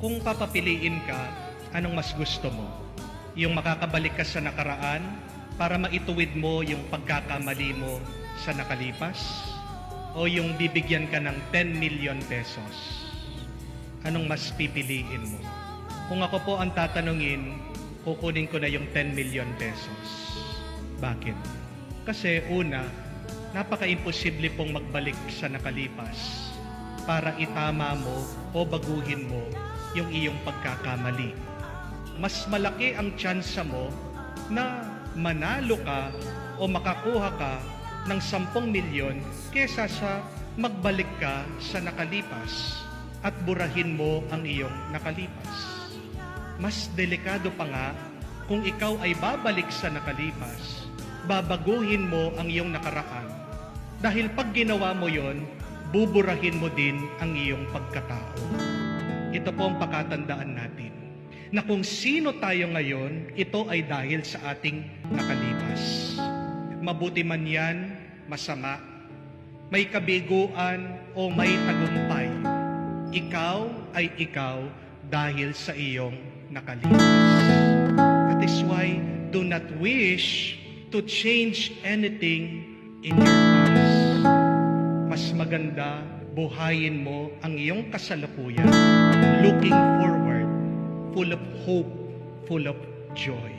Kung papapiliin ka, anong mas gusto mo? Yung makakabalik ka sa nakaraan para maituwid mo yung pagkakamali mo sa nakalipas? O yung bibigyan ka ng 10 million pesos? Anong mas pipiliin mo? Kung ako po ang tatanungin, kukunin ko na yung 10 million pesos. Bakit? Kasi una, napaka-imposible pong magbalik sa nakalipas para itama mo o baguhin mo yung iyong pagkakamali. Mas malaki ang tsansa mo na manalo ka o makakuha ka ng 10 milyon kesa sa magbalik ka sa nakalipas at burahin mo ang iyong nakalipas. Mas delikado pa nga kung ikaw ay babalik sa nakalipas, babaguhin mo ang iyong nakaraan. Dahil pag ginawa mo yon, buburahin mo din ang iyong pagkatao. Ito po ang pakatandaan natin, na kung sino tayo ngayon, ito ay dahil sa ating nakalipas. Mabuti man yan, masama, may kabiguan o may tagumpay, ikaw ay ikaw dahil sa iyong nakalipas. That is why do not wish to change anything in your past. Mas maganda buhayin mo ang iyong kasalukuyan, looking forward, full of hope, full of joy.